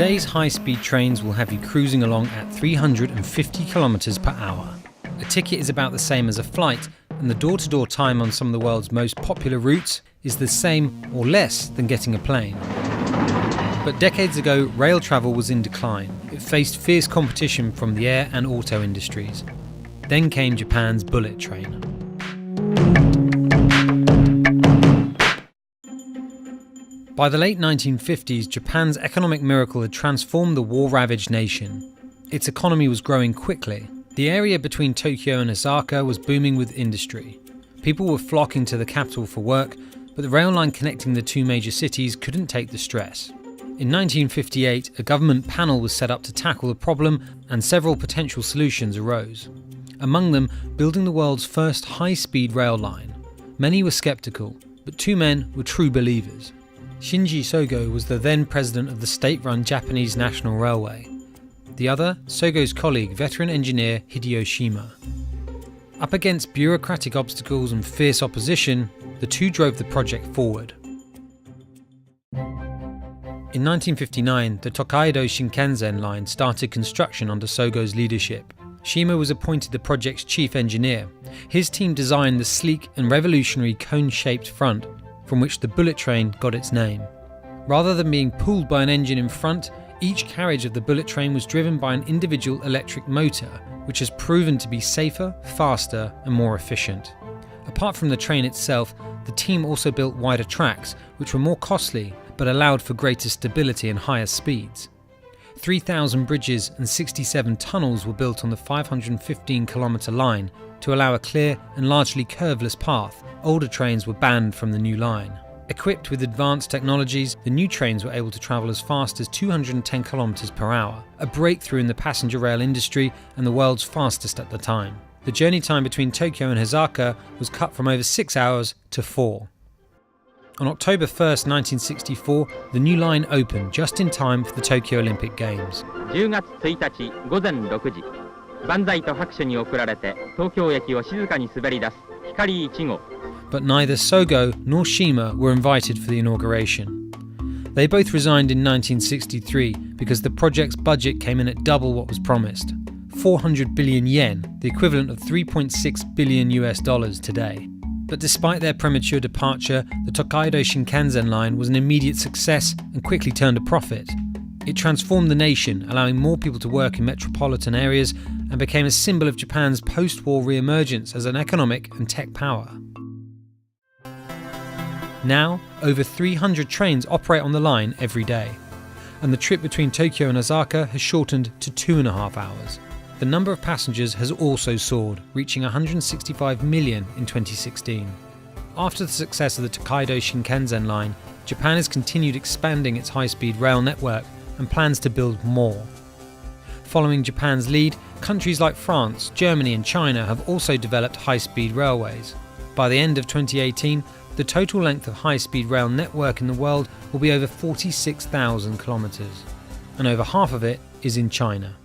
Today's high-speed trains will have you cruising along at 350 kilometers per hour. A ticket is about the same as a flight, and the door-to-door time on some of the world's most popular routes is the same or less than getting a plane. But decades ago, rail travel was in decline. It faced fierce competition from the air and auto industries. Then came Japan's bullet train. By the late 1950s, Japan's economic miracle had transformed the war-ravaged nation. Its economy was growing quickly. The area between Tokyo and Osaka was booming with industry. People were flocking to the capital for work, but the rail line connecting the two major cities couldn't take the stress. In 1958, a government panel was set up to tackle the problem, and several potential solutions arose. Among them, building the world's first high-speed rail line. Many were sceptical, but two men were true believers. Shinji Sogo was the then president of the state-run Japanese National Railway. The other, Sogo's colleague, veteran engineer Hideo Shima. Up against bureaucratic obstacles and fierce opposition, the two drove the project forward. In 1959, the Tokaido Shinkansen line started construction under Sogo's leadership. Shima was appointed the project's chief engineer. His team designed the sleek and revolutionary cone-shaped front, from which the bullet train got its name. Rather than being pulled by an engine in front, each carriage of the bullet train was driven by an individual electric motor, which has proven to be safer, faster, and more efficient. Apart from the train itself, the team also built wider tracks, which were more costly but allowed for greater stability and higher speeds. 3,000 bridges and 67 tunnels were built on the 515-kilometre line to allow a clear and largely curveless path. Older trains were banned from the new line. Equipped with advanced technologies, the new trains were able to travel as fast as 210 kilometers per hour, a breakthrough in the passenger rail industry and the world's fastest at the time. The journey time between Tokyo and Osaka was cut from over 6 hours to 4. On October 1st, 1964, the new line opened just in time for the Tokyo Olympic Games. 10月1日午前6時、万歳と拍手に送られて東京駅を静かに滑り出す光1号。 But neither Sogo nor Shima were invited for the inauguration. They both resigned in 1963 because the project's budget came in at double what was promised. 400 billion yen, the equivalent of 3.6 billion US dollars today. But despite their premature departure, the Tokaido Shinkansen line was an immediate success and quickly turned a profit. It transformed the nation, allowing more people to work in metropolitan areas, and became a symbol of Japan's post-war re-emergence as an economic and tech power. Now, over 300 trains operate on the line every day, and the trip between Tokyo and Osaka has shortened to 2.5 hours. The number of passengers has also soared, reaching 165 million in 2016. After the success of the Tokaido Shinkansen line, Japan has continued expanding its high-speed rail network and plans to build more. Following Japan's lead, countries like France, Germany and China have also developed high-speed railways. By the end of 2018, the total length of high-speed rail network in the world will be over 46,000 kilometers, and over half of it is in China.